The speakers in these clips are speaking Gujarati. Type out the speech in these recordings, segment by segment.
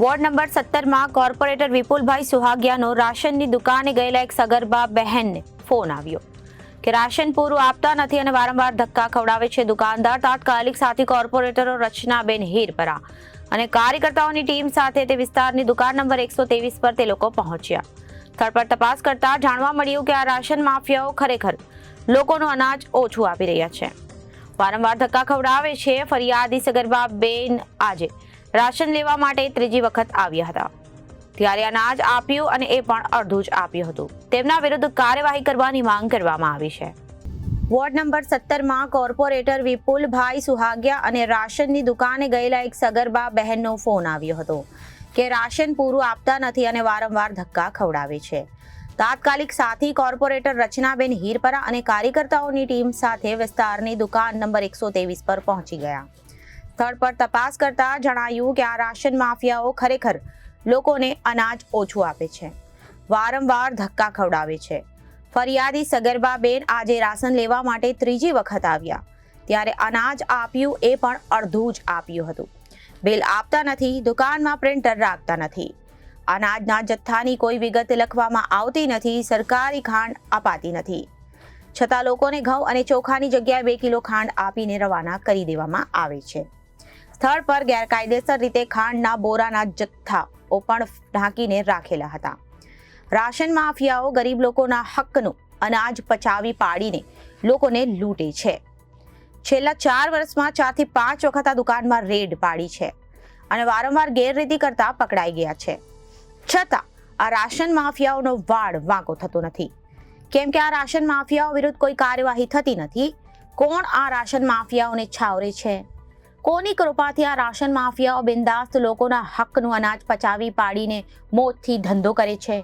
વોર્ડ નંબર 17માં કોર્પોરેટર વિપુલભાઈ સુહાગિયાનો રાશનની દુકાને ગયેલા એક સગર્ભા બહેનને ફોન આવ્યો કે રાશન પૂરું આપતા નથી અને વારંવાર ધક્કા ખવડાવે છે દુકાનદાર. તાત્કાલિક સાથી કોર્પોરેટરો રચનાબેન હીરપરા અને કાર્યકર્તાઓની ટીમ સાથે તે વિસ્તારની દુકાન નંબર 123 પર તે લોકો પહોંચ્યા. સ્થળ પર તપાસ કરતા જાણવા મળ્યું કે આ રાશન માફિયાઓ ખરેખર લોકોનું અનાજ ઓછું આપી રહ્યા છે, વારંવાર ધક્કા ખવડાવે છે. ફરિયાદી સગર્ભા બેન આજે રાશન લેવા માટે ત્રીજી વખત આવ્યા હતા, ત્યારે અનાજ આપ્યું અને એ પણ અડધું જ આપ્યું હતું. તેમના વિરુદ્ધ કાર્યવાહી કરવાની માંગ કરવામાં આવી છે. વોર્ડ નંબર 17માં કોર્પોરેટર વિપુલભાઈ સુહાગિયા અને રાશનની દુકાને ગયેલા એક સગર્ભા બહેનનો ફોન આવ્યો હતો કે રાશન પૂરું આપતા નથી અને વારંવાર ધક્કા ખવડાવે છે. તાત્કાલિક સાથી કોર્પોરેટર રચનાબેન હીરપરા અને કાર્યકર્તાઓની ટીમ સાથે વિસ્તારની દુકાન નંબર 123 પર પહોંચી ગયા. સ્થળ પર તપાસ કરતા જણાયું કે આ રાશન માફિયાઓ ખરેખર લોકોને અનાજ ઓછું આપે છે, વારંવાર ધક્કા ખવડાવે છે. ફરિયાદી સગર્ભા બેન આજે રાશન લેવા માટે ત્રીજી વખત આવ્યા, ત્યારે અનાજ આપ્યું એ પણ અડધું જ આપ્યું હતું. બિલ આપતા નથી, દુકાનમાં પ્રિન્ટર રાખતા નથી, અનાજના જથ્થાની કોઈ વિગત લખવામાં આવતી નથી, સરકારી ખાંડ અપાતી નથી, છતાં લોકોને ઘઉં અને ચોખાની જગ્યાએ 2 કિલો ખાંડ આપીને રવાના કરી દેવામાં આવે છે. સ્થળ પર ગેરકાયદેસર રીતે ખાંડના બોરાના જથ્થાઓ પણ ઢાંકીને રાખેલા હતા. રાશન માફિયાઓ ગરીબ લોકોના હકનું અનાજ પચાવી પાડીને લોકોને લૂંટે છે. છેલ્લા 4 વર્ષમાં 4 થી 5 વખત આ દુકાનમાં રેડ પાડી છે અને વારંવાર ગેરરીતિ કરતા પકડાઈ ગયા છે. છતાં આ રાશન માફિયાઓનો વાળ વાંકો થતો નથી, કેમ કે આ રાશન માફિયાઓ વિરુદ્ધ કોઈ કાર્યવાહી થતી નથી. કોણ આ રાશન માફિયાઓને છાવરે છે? કોની કૃપાથી આ રાશન માફિયાઓ બિંદાસ્ત લોકોના હકનું અનાજ પચાવી પાડીને મોતથી ધંધો કરે છે?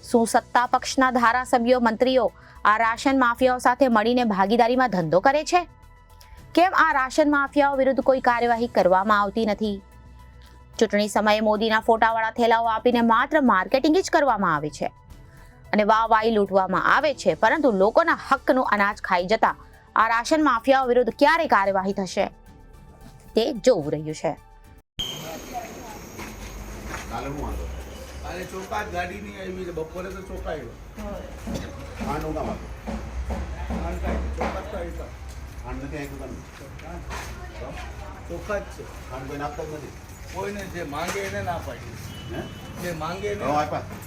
શું સત્તા પક્ષના ધારાસભ્યો, મંત્રીઓ આ રાશન માફિયાઓ સાથે મળીને ભાગીદારીમાં ધંધો કરે છે? કેમ આ રાશન માફિયાઓ વિરુદ્ધ કોઈ કાર્યવાહી કરવામાં આવતી નથી? ચૂંટણી સમયે મોદીના ફોટાવાળા થેલાઓ આપીને માત્ર માર્કેટિંગ જ કરવામાં આવે છે અને વાહવાહી લૂંટવામાં આવે છે, પરંતુ લોકોના હકનું અનાજ ખાઈ જતા આ રાશન માફિયાઓ વિરુદ્ધ ક્યારે કાર્યવાહી થશે તે જોવું રહ્યું છે. ચોખા ગાડી નહીં આવી છે, બપોરે તો ચોખા ચોખા જ છે. કોઈને જે માંગે એને ના પાડી, જે માંગે એને ના પાડી.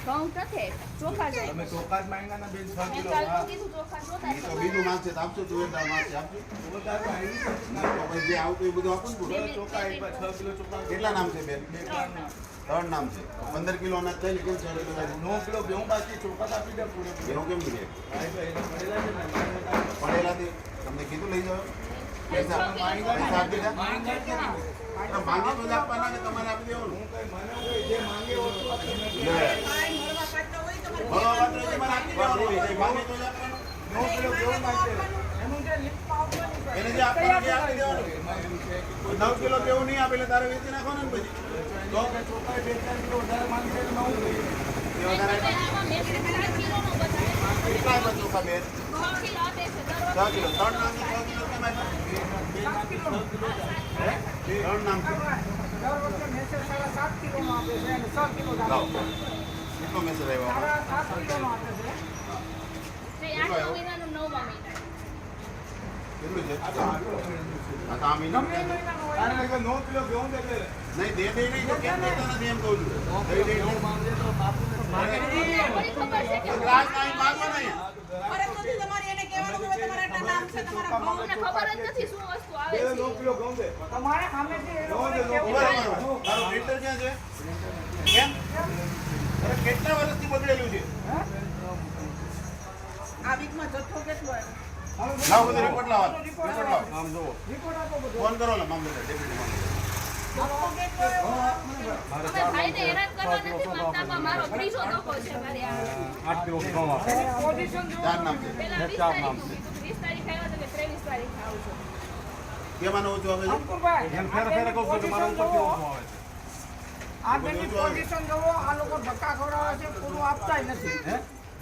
ઘઉં નથી, ચોખા જોઈએ. તમે ચોખા જ માંગ્યા ને બેન 6 મેં કિલો. કાલ તો કીધું ચોખા જોતા જ. બીજું માંગશે તો આપજો, જોરદાર માંગશે આપજો. ચોખા તો આવી છે. જે આવતું એ બધું આપો ને. ચોખા એક 6 કિલો ચોખા. કેટલા નામ છે બેન? 3 નામ છે. 15 કિલો અનાજ થઈને કેમ 6 કિલો થાય? 9 કિલો ઘઉં બાકી, ચોખા તો આપી દે પૂરે. એનો કેમ મળે? પડેલા છે ને પડેલાથી તમને કીધું લઈ જાઓ. પૈસા આપી દે. માંગી તો જ આપવાના ને તમારે આપી દેવાનું. હું કઈ મને હોય જે માંગે ઓછું આપી દે. ભરવા પાત્ર હોય તમારે આપી દેવાનું. માંગે તો જ આપવાનું. 9 કિલો ઘઉં બાકી. એને જે આપવાનું છે આપી દેવાનું. 9 કિલો કેવું નહીં આપે એટલે તારે વેચી નાખવાનું ને પછી. તો કે ચોખા 2-4 કિલો વધારે માંગે તો નવું લઈએ. એ વધારે આમાં મેં 4 કિલોનો બતાવ્યો. કેટલા આપ્યા ચોખા બેન? 6 કિલો આપે છે દર 6 કિલો. 3 નામ છે. 6 કિલો કેમ આપ્યા? 3 નામ છે. લાવો. કેટલો મેસેજ આવ્યો? વખત. 8 મહિનાનું 9મા મહિના. કેટલું છે? આ તો આ મહિનો. તારે લગભગ 9 કિલો ઘઉં દે દે. નહીં દે નહીં તો કેમ દેતા નથી એમ કહું છું. દઈ દે ઘઉં માંગે તો બાપુને થોડી ખબર છે કે ગ્લાસ નહીં માંગો નહીં. અમને ખબર જ નથી શું વસ્તુ આવે બે છે. 9 કિલો ઘઉં દે. બરાબર. તારું પ્રિન્ટર ક્યાં છે? કેમ? અરે કેટલા વર્ષથી બગડેલું છે? લાવો બધો રિપોર્ટ લાવો. રિપોર્ટ લાવો. આમ જુઓ. ફોન કરો લા મામલતદાર ડેપ્યુટી મામલતદાર. અમે ભાઈને હેરાન કરવા નથી માંગતા, પણ મારો ત્રીજો દફો છે મારી આ. 4 નામ છે. પહેલા 20 તારીખ કીધું, 20 તારીખ આવ્યા તો કે 23 તારીખ આવું છું. કેમાં ઓછું આવે છે?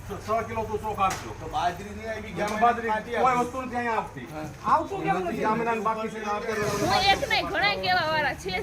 તો 6 કિલો તો ચોખા આપજો. તો બાજરી નહીં આવી ગયા. બાજરી કોઈ વસ્તુ નથી અહીંયા આવતી. આવતું કેમ નથી? જામીનાન બાકી છે ને આપેલું. હું એક નહીં, ઘણા કેવા વાળા છે જ